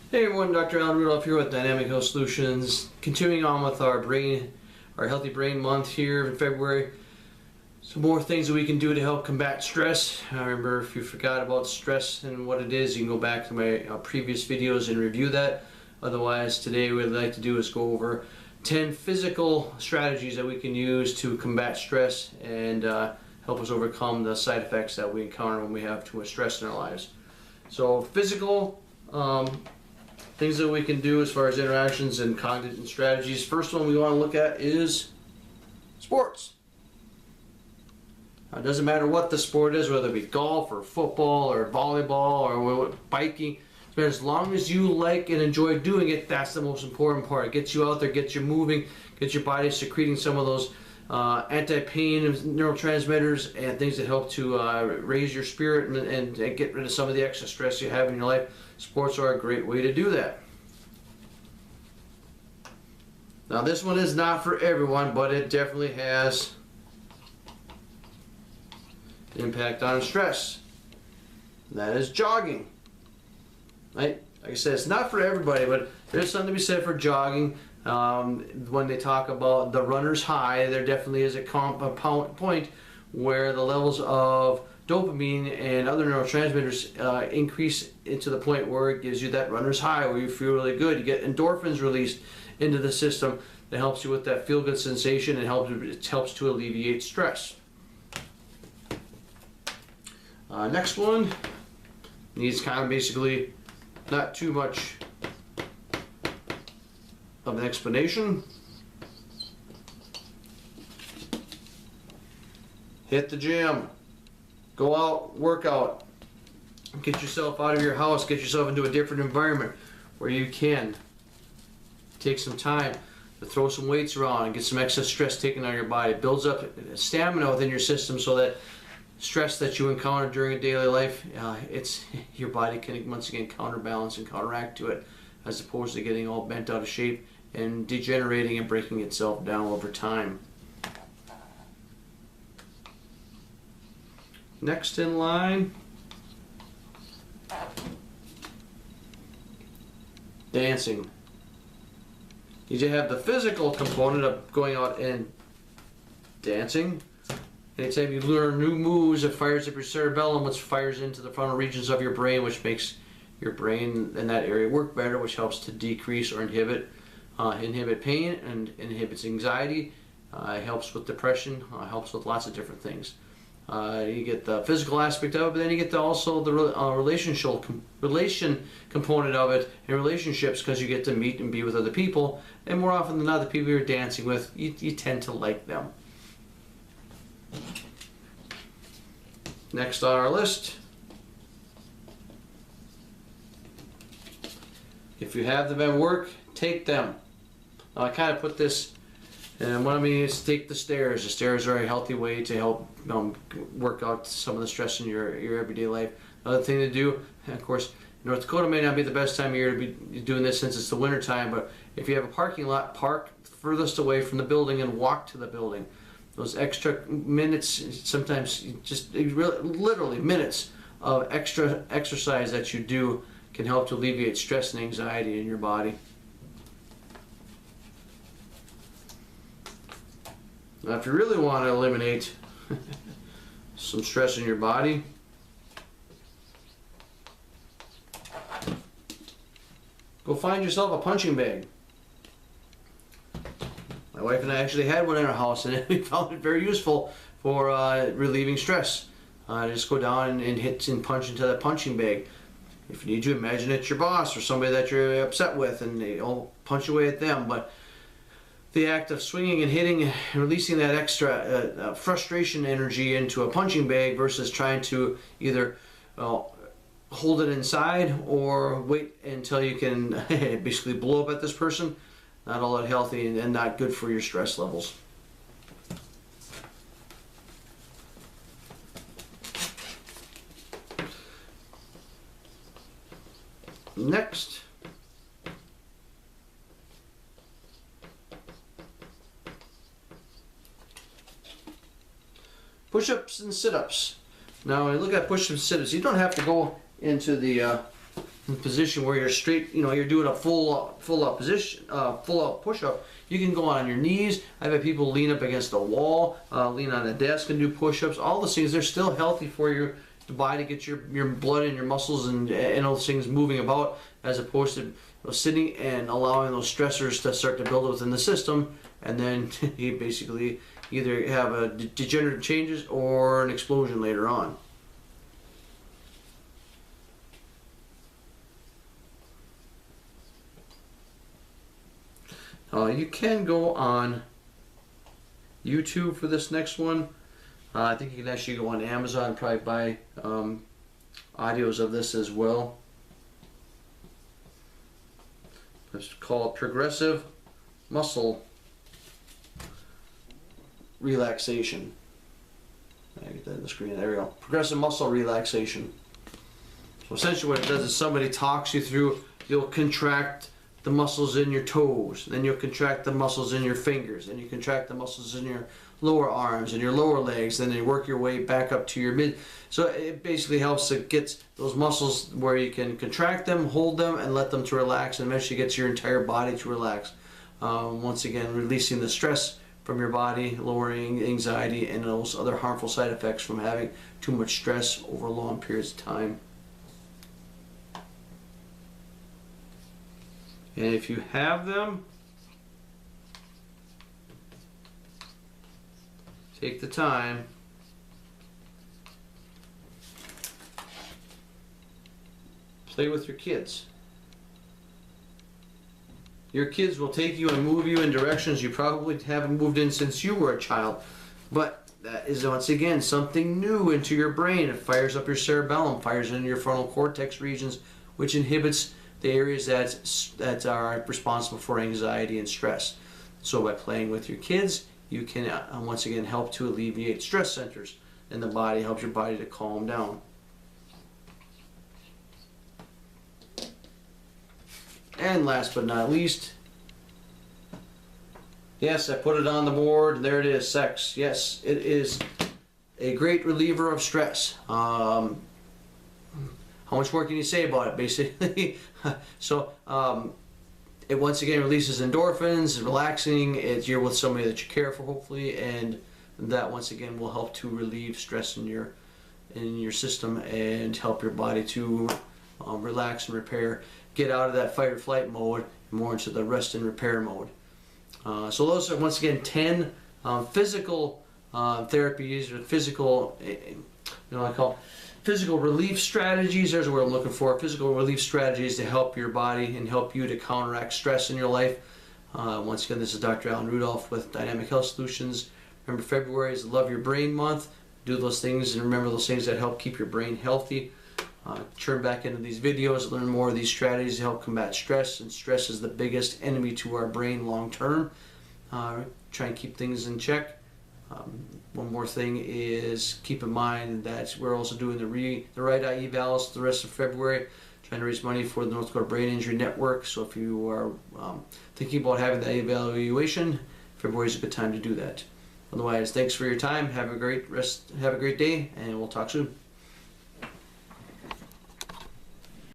Hey everyone, Dr. Alan Rudolph here with Dynamic Health Solutions. Continuing on with our Healthy Brain Month here in February. Some more things that we can do to help combat stress. Remember, if you forgot about stress and what it is, you can go back to my previous videos and review that. Otherwise, today what I'd like to do is go over 10 physical strategies that we can use to combat stress and help us overcome the side effects that we encounter when we have too much stress in our lives. So, physical things that we can do as far as interactions and cognitive strategies. First one we want to look at is sports. Now, it doesn't matter what the sport is, whether it be golf or football or volleyball or biking. As long as you like and enjoy doing it, that's the most important part. It gets you out there, gets you moving, gets your body secreting some of those anti-pain neurotransmitters and things that help to raise your spirit and get rid of some of the extra stress you have in your life. Sports are a great way to do that. Now this one is not for everyone, but it definitely has an impact on stress. That is jogging. Right? Like I said, it's not for everybody, but there's something to be said for jogging. When they talk about the runner's high, there definitely is a point where the levels of dopamine and other neurotransmitters increase into the point where it gives you that runner's high, where you feel really good. You get endorphins released into the system that helps you with that feel-good sensation and it helps to alleviate stress. Next one needs kind of basically not too much of an explanation. Hit the gym. Go out, work out. Get yourself out of your house. Get yourself into a different environment where you can take some time to throw some weights around and get some excess stress taken out of your body. It builds up stamina within your system so that stress that you encounter during daily life, your body can once again counterbalance and counteract to it, as opposed to getting all bent out of shape and degenerating and breaking itself down over time. Next in line, dancing. You have the physical component of going out and dancing. Anytime you learn new moves, it fires up your cerebellum, which fires into the frontal regions of your brain, which makes your brain in that area work better, which helps to decrease or inhibit pain and inhibits anxiety. It helps with depression. Helps with lots of different things. You get the physical aspect of it, but then you get also the relation component of it in relationships, because you get to meet and be with other people, and more often than not, the people you're dancing with, you tend to like them. Next on our list, if you have them at work, take them. I kind of put this, and what I mean is take the stairs. The stairs are a healthy way to help work out some of the stress in your everyday life. Another thing to do, of course, North Dakota may not be the best time of year to be doing this since it's the winter time, but if you have a parking lot, park furthest away from the building and walk to the building. Those extra minutes, sometimes just literally minutes of extra exercise that you do can help to alleviate stress and anxiety in your body. Now, if you really want to eliminate some stress in your body, go find yourself a punching bag. My wife and I actually had one in our house, and we found it very useful for relieving stress. Just go down and hit and punch into that punching bag. If you need to, imagine it's your boss or somebody that you're upset with, and they all punch away at them. But the act of swinging and hitting and releasing that extra frustration energy into a punching bag versus trying to either hold it inside or wait until you can basically blow up at this person, not all that healthy and not good for your stress levels. Next, push-ups and sit-ups. Now, when you look at push-ups and sit-ups, you don't have to go into the in a position where you're straight, you're doing a full up position, full up push up. You can go on your knees. I've had people lean up against a wall, lean on a desk and do push ups. All those things, they're still healthy for your body to get your blood and your muscles and those things moving about, as opposed to sitting and allowing those stressors to start to build within the system, and then you basically either have a degenerative changes or an explosion later on. You can go on YouTube for this next one. I think you can actually go on Amazon and probably buy audios of this as well. It's called Progressive Muscle Relaxation. I get that in the screen. There we go. Progressive Muscle Relaxation. So essentially what it does is somebody talks you through, you'll contract the muscles in your toes, then you'll contract the muscles in your fingers, then you contract the muscles in your lower arms and your lower legs, then you work your way back up to your mid. So it basically helps to get those muscles where you can contract them, hold them, and let them to relax, and eventually gets your entire body to relax. Once again, releasing the stress from your body, lowering anxiety and those other harmful side effects from having too much stress over long periods of time. And if you have them, take the time play with your kids. Your kids will take you and move you in directions you probably haven't moved in since you were a child. But that is once again something new into your brain. It fires up your cerebellum, fires into your frontal cortex regions, which inhibits the areas that are responsible for anxiety and stress. So by playing with your kids, you can once again help to alleviate stress centers in the body, helps your body to calm down. And last but not least, yes, I put it on the board. There it is, sex. Yes, it is a great reliever of stress. How much more can you say about it, basically? So it once again releases endorphins, relaxing. You're with somebody that you care for, hopefully, and that once again will help to relieve stress in your system and help your body to relax and repair. Get out of that fight or flight mode, more into the rest and repair mode. So those are once again 10 physical therapies or physical, I call physical relief strategies. There's what I'm looking for. Physical relief strategies to help your body and help you to counteract stress in your life. Once again, this is Dr. Alan Rudolph with Dynamic Health Solutions. Remember, February is Love Your Brain Month. Do those things and remember those things that help keep your brain healthy. Turn back into these videos, learn more of these strategies to help combat stress. And stress is the biggest enemy to our brain long term. Try and keep things in check. One more thing is keep in mind that we're also doing the right eye evals the rest of February, trying to raise money for the North Dakota Brain Injury Network. So if you are thinking about having that evaluation, February is a good time to do that. Otherwise, thanks for your time. Have a great day, and we'll talk soon.